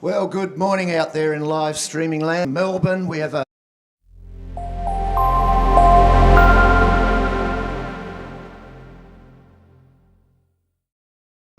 Well, good morning out there in live streaming land. Melbourne, we have a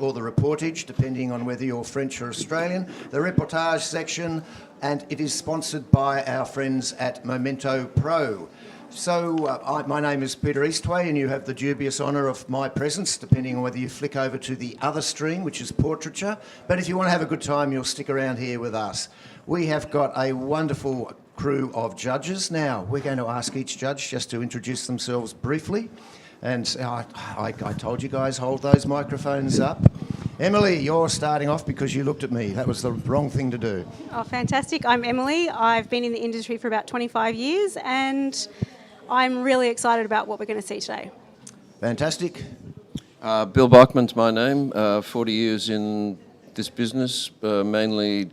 or the Reportage, depending on whether you're French or Australian, the Reportage section, and it is sponsored by our friends at Memento Pro. So my name is Peter Eastway, and you have the dubious honour of my presence, depending on whether you flick over to the other stream, which is portraiture. But if you want to have a good time, you'll stick around here with us. We have got a wonderful crew of judges. Now, we're going to ask each judge just to introduce themselves briefly. And I told you guys, hold those microphones up. Emily, you're starting off because you looked at me. That was the wrong thing to do. Oh, fantastic. I'm Emily. I've been in the industry for about 25 years and I'm really excited about what we're going to see today. Fantastic. Bill Bachman's my name. 40 years in this business, mainly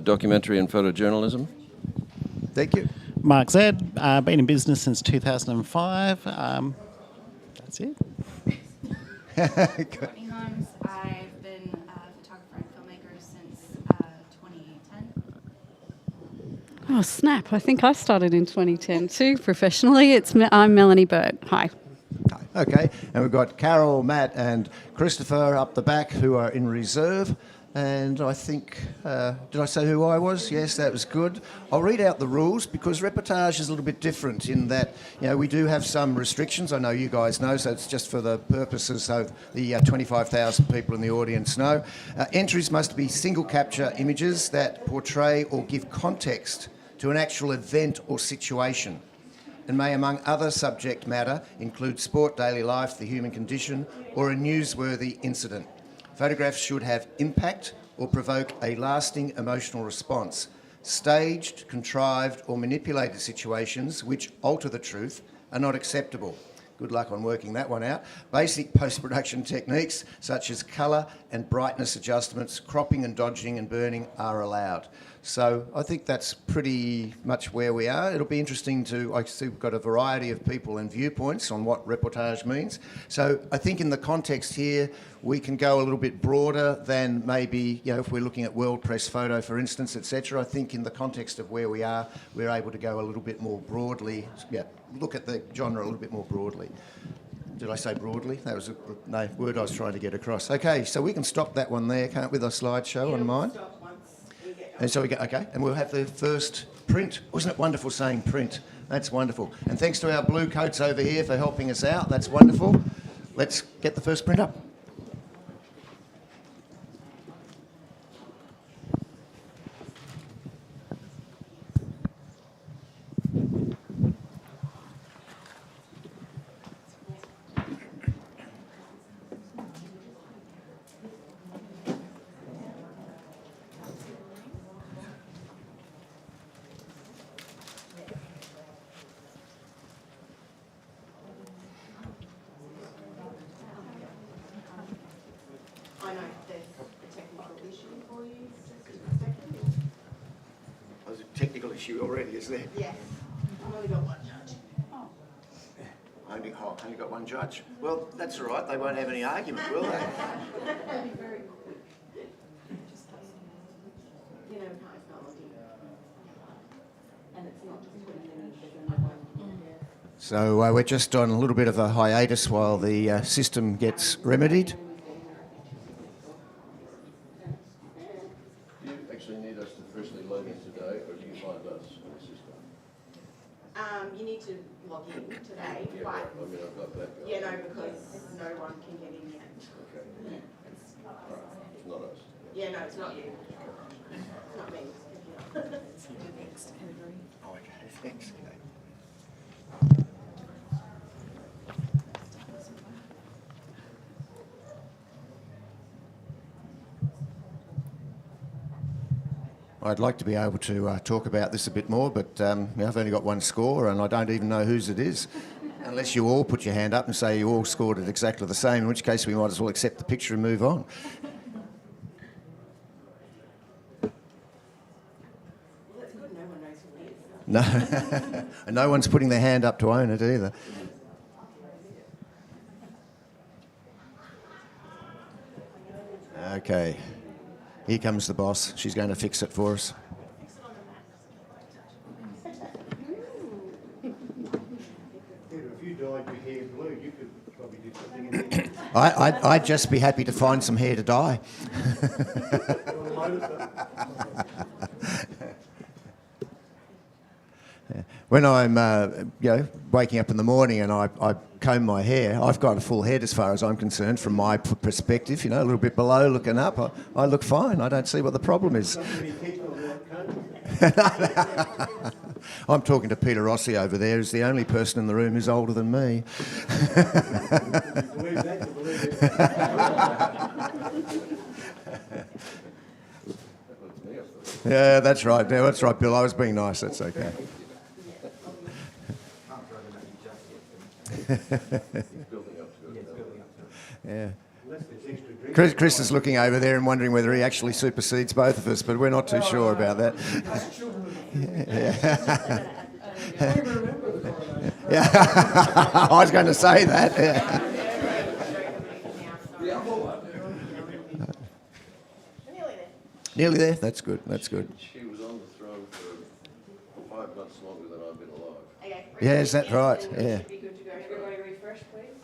documentary and photojournalism. Thank you. Mark Zed, been in business since 2005. That's it. Courtney Holmes, I've been a photographer and filmmaker since 2010. Oh, snap. I think I started in 2010 too, professionally. I'm Melanie Burt. Hi. Okay, and we've got Carol, Matt and Christopher up the back who are in reserve. And I think, did I say who I was? Yes, that was good. I'll read out the rules because Reportage is a little bit different in that, we do have some restrictions. I know you guys know, so it's just for the purposes so the 25,000 people in the audience know. Entries must be single capture images that portray or give context to an actual event or situation, and may, among other subject matter, include sport, daily life, the human condition, or a newsworthy incident. Photographs should have impact or provoke a lasting emotional response. Staged, contrived, or manipulated situations which alter the truth are not acceptable. Good luck on working that one out. Basic post-production techniques such as colour and brightness adjustments, cropping and dodging and burning are allowed. So I think that's pretty much where we are. It'll be interesting I see we've got a variety of people and viewpoints on what reportage means. So I think in the context here, we can go a little bit broader than maybe, if we're looking at world press photo, for instance, etc. I think in the context of where we are, we're able to go a little bit more broadly, look at the genre a little bit more broadly. Did I say broadly? That was the word I was trying to get across. Okay, so we can stop that one there, can't we, with a slideshow on mine? And so and we'll have the first print. Wasn't it wonderful saying print? That's wonderful. And thanks to our blue coats over here for helping us out. That's wonderful. Let's get the first print up. I know there's a technical issue for you. Just a second. There's a technical issue already, is there? Yes. I've only got one judge. Only got one judge. Well, that's all right. They won't have any argument, will they? That'd be very quick. You know how it's not looking. And it's not just 20 minutes, there's another one. So we're just on a little bit of a hiatus while the system gets remedied. Do you actually need us to firstly log in today, or do you find us in the system? You need to log in today, Yeah, but I've got that. because no one can get in yet. Okay. All right. It's not us. Yeah, no, it's not you. It's not me. It's Oh, okay. Thanks. I'd like to be able to talk about this a bit more, but I've only got one score and I don't even know whose it is. Unless you all put your hand up and say you all scored it exactly the same, in which case we might as well accept the picture and move on. That's good, no one knows who it is. No, and no one's putting their hand up to own it either. Okay. Here comes the boss. She's going to fix it for us. If you dyed your hair blue, you could probably do something in there. I'd just be happy to find some hair to dye. When I'm, waking up in the morning and I comb my hair, I've got a full head as far as I'm concerned from my perspective, a little bit below looking up. I look fine. I don't see what the problem is. I'm talking to Peter Rossi over there, who's the only person in the room who's older than me. Yeah, that's right. Yeah, that's right, Bill. I was being nice. That's okay. Yeah. Chris is looking over there and wondering whether he actually supersedes both of us, but we're not too sure about that. Yeah. I was going to say that. Yeah. Nearly there. That's good. That's good. She was on the throne for 5 months longer than I've been alive. Okay. Yeah, is that right? Yeah. Be good to go. Everybody refresh, please.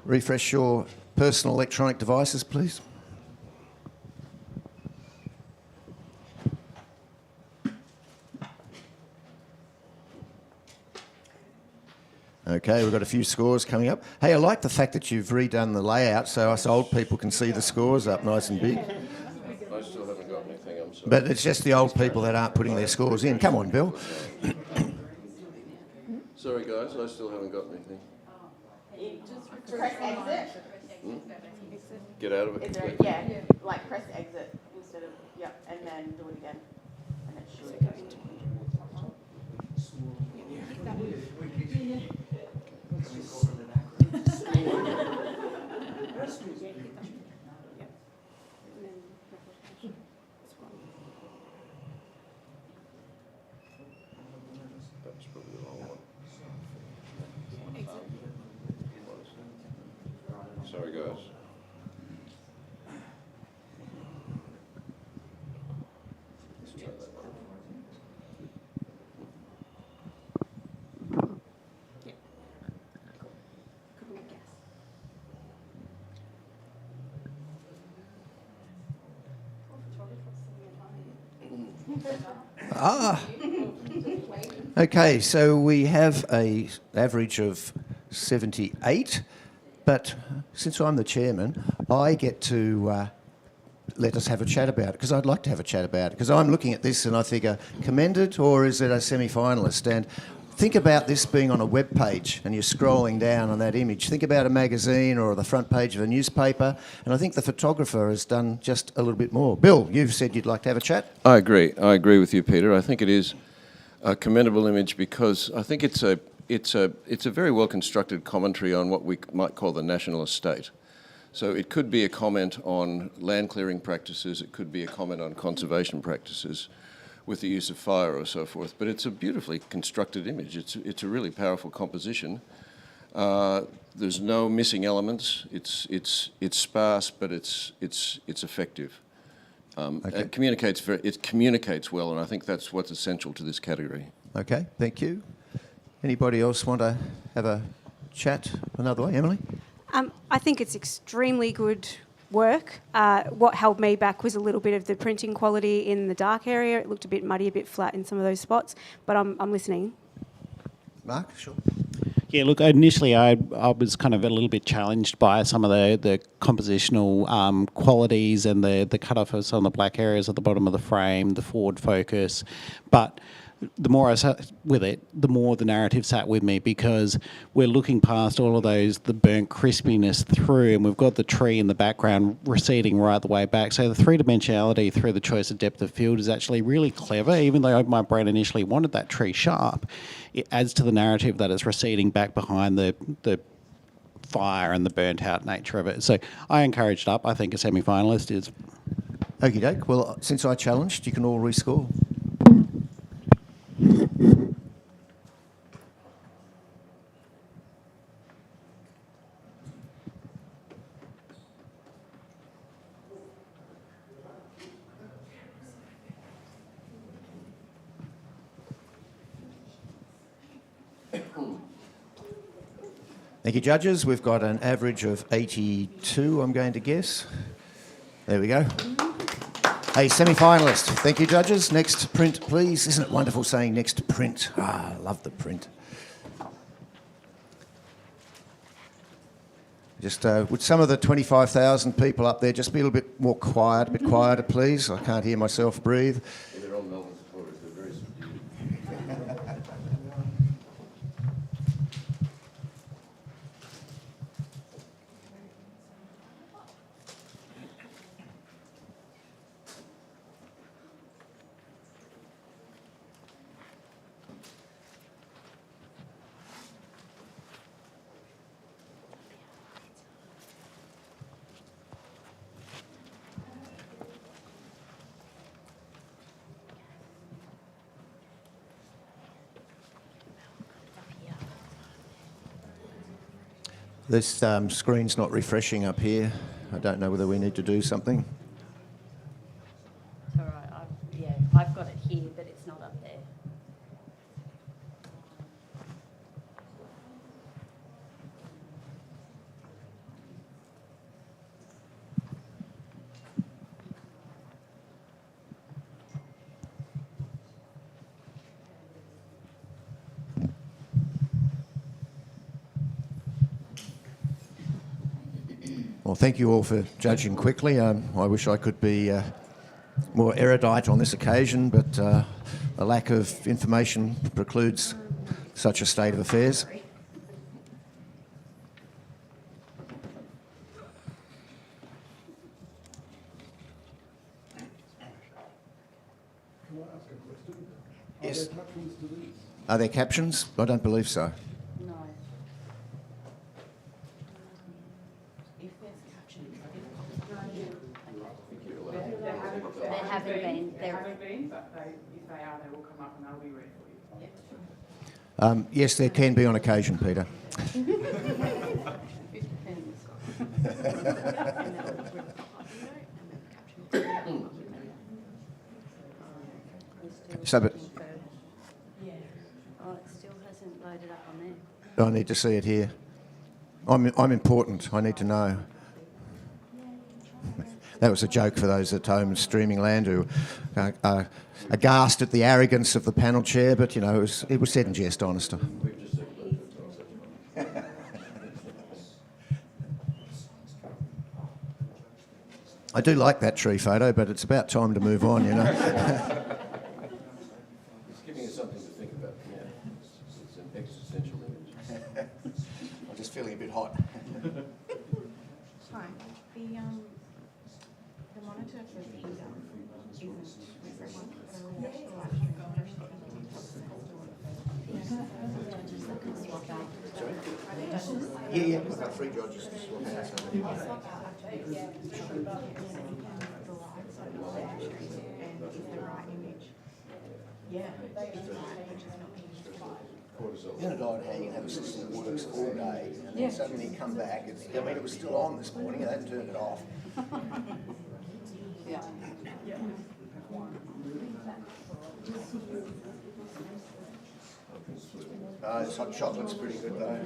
Refresh your personal electronic devices, please. Okay, we've got a few scores coming up. Hey, I like the fact that you've redone the layout so us old people can see the scores up nice and big. I still haven't got anything, I'm sorry. But it's just the old people that aren't putting their scores in. Come on, Bill. Sorry guys, I still haven't got anything. Press exit. Get out of it. Is there, completely. like press exit instead of, and then do it again. And it should. That's probably the wrong one. Sorry guys. Let's try that one. Okay, so we have an average of 78, but since I'm the chairman, I get to let us have a chat about it, because I'd like to have a chat about it, because I'm looking at this and I think, commended, or is it a semi-finalist? And think about this being on a web page and you're scrolling down on that image. Think about a magazine or the front page of a newspaper, and I think the photographer has done just a little bit more. Bill, you've said you'd like to have a chat? I agree. I agree with you, Peter. I think it is a commendable image because I think it's a very well constructed commentary on what we might call the national estate. So it could be a comment on land clearing practices, it could be a comment on conservation practices with the use of fire or so forth, but it's a beautifully constructed image. It's a really powerful composition. There's no missing elements. It's sparse, but it's effective. Okay. It communicates well, and I think that's what's essential to this category. Okay, thank you. Anybody else want to have a chat another way? Emily? I think it's extremely good work. What held me back was a little bit of the printing quality in the dark area. It looked a bit muddy, a bit flat in some of those spots, but I'm listening. Mark, sure. Yeah, look, initially I was kind of a little bit challenged by some of the compositional qualities and the cut-offs on the black areas at the bottom of the frame, the forward focus, but the more I sat with it, the more the narrative sat with me, because we're looking past all of those, the burnt crispiness through, and we've got the tree in the background receding right the way back. So the three-dimensionality through the choice of depth of field is actually really clever. Even though my brain initially wanted that tree sharp, it adds to the narrative that it's receding back behind the fire and the burnt-out nature of it. So I encouraged up. I think a semi-finalist is... Okie doke. Well, since I challenged, you can all rescore. Thank you, judges. We've got an average of 82, I'm going to guess. There we go. A semi-finalist. Thank you, judges. Next print, please. Isn't it wonderful saying next print? Ah, I love the print. Just would some of the 25,000 people up there just be a little bit more quiet, a bit quieter, please? I can't hear myself breathe. They're all Melbourne supporters. They're very subdued. This screen's not refreshing up here. I don't know whether we need to do something. It's all right. I've got it here, but it's not up there. Well, thank you all for judging quickly. I wish I could be more erudite on this occasion, but a lack of information precludes such a state of affairs. Yes. Are there captions? I don't believe so. No. If there's captions, there haven't been. There haven't been, but if they are, they will come up and they'll be read for you. Yes, there can be on occasion, Peter. So, but Oh, it still hasn't loaded up on there. I need to see it here. I'm important. I need to know. That was a joke for those at home streaming land who are aghast at the arrogance of the panel chair, but, you know, it was said in jest, honestly. I do like that tree photo, but it's about time to move on, you know. It's giving us something to think about. Yeah. It's an existential image. I'm just feeling a bit hot. Hi. The monitor for the isn't Yeah, we've got 3 judges. Isn't it odd how you can have a system that works all day and then suddenly you come back, it was still on this morning and they hadn't turned it off. This hot chocolate's pretty good though.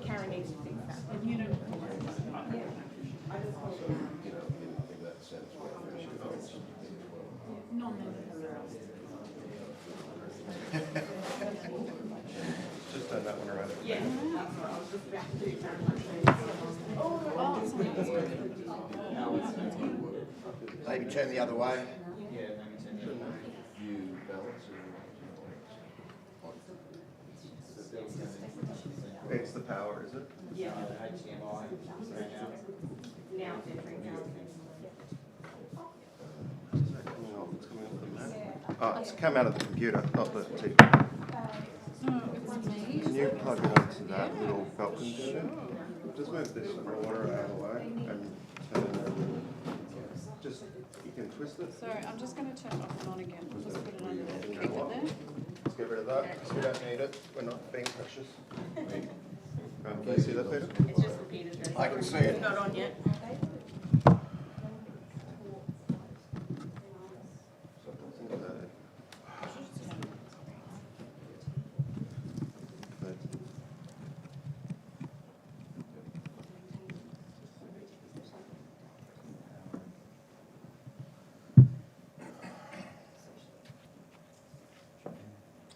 Karen needs to fix that. Just turn that one around. Yeah. Maybe turn the other way. It's the power, is it? Yeah. Now it's entering. Oh, it's come out of the computer, not the TV. Can you plug it into that little Falcon shit? Just move this water out of the way and turn it over. Just, you can twist it. Sorry, I'm just going to turn it off and on again. Just put it under there. You know Keep it what? there. Let's get rid of that, because we don't need it. We're not being precious. Can you see that, Peter? It's just the Peter's. I can see it. Not on yet.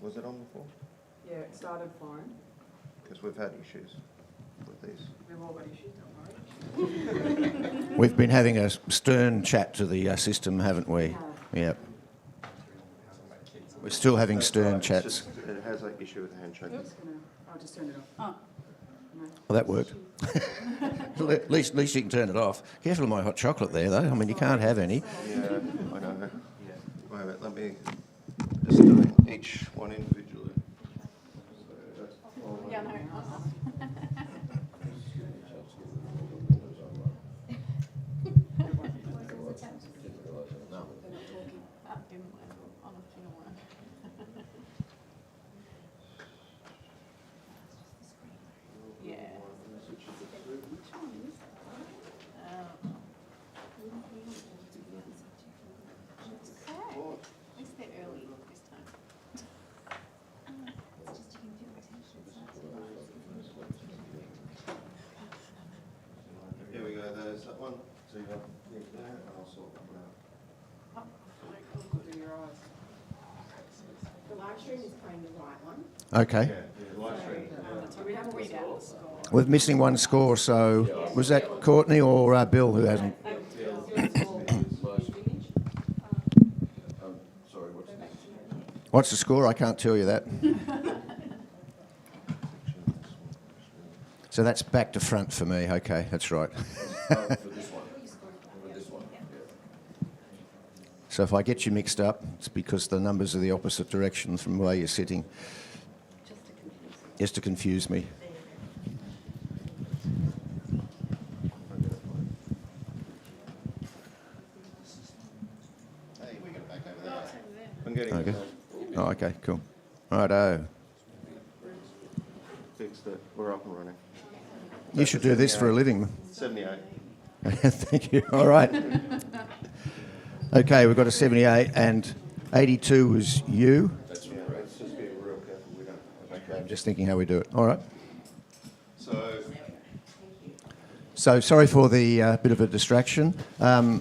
Was it on before? Yeah, it started fine. Because we've had issues with these. We've all got issues, don't worry. We've been having a stern chat to the system, haven't we? Yep. We're still having stern It's chats. just, it has an issue with the handshake. I'll just turn it off. Well, that worked. At least you can turn it off. Careful of my hot chocolate there, though. I mean, you can't have any. Yeah, I know. Wait a minute, let me just do each one individually. Yeah, no. Here we go, there's that one. So you got it there, and I'll sort that one out. The live stream is playing the right one. Okay. Yeah, live stream. So we haven't read out the score. We're missing one score, so was that Courtney or Bill who hasn't? Sorry, what's that? What's the score? I can't tell you that. So that's back to front for me. Okay, that's right. For this one. For this one. Yeah. So if I get you mixed up, it's because the numbers are the opposite direction from where you're sitting. Just to confuse me. I'm getting Okay. it. Oh, okay, cool. Righto. Fixed it. We're up and running. You should do this for a living. 78. Thank you. All right. Okay, we've got a 78 and 82 was you. That's right. Let's just be real careful. We don't. Okay, I'm just thinking how we do it. All right. So, So sorry for the bit of a distraction. I'll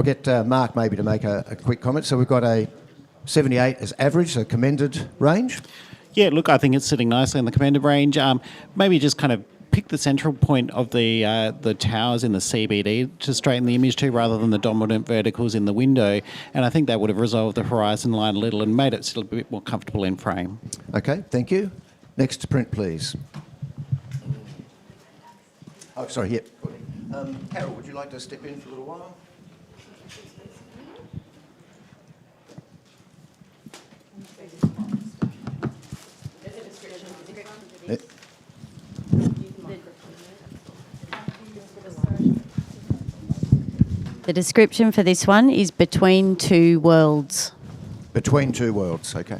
get Mark maybe to make a quick comment. So we've got a 78 as average, a commended range. Yeah, look, I think it's sitting nicely in the commended range. Maybe just kind of pick the central point of the towers in the CBD to straighten the image to, rather than the dominant verticals in the window. And I think that would have resolved the horizon line a little and made it still a bit more comfortable in frame. Okay, thank you. Next print, please. Oh, sorry, yep. Carol, would you like to step in for a little while? The description for this one is between two worlds. Between two worlds, okay.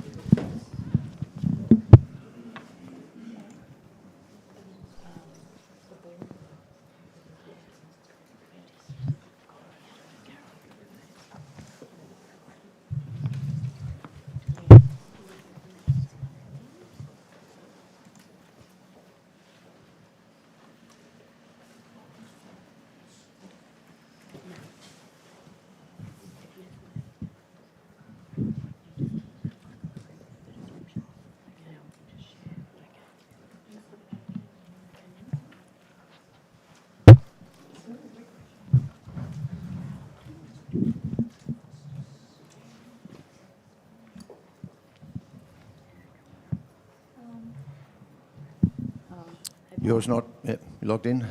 Yours not? Yep, you logged in?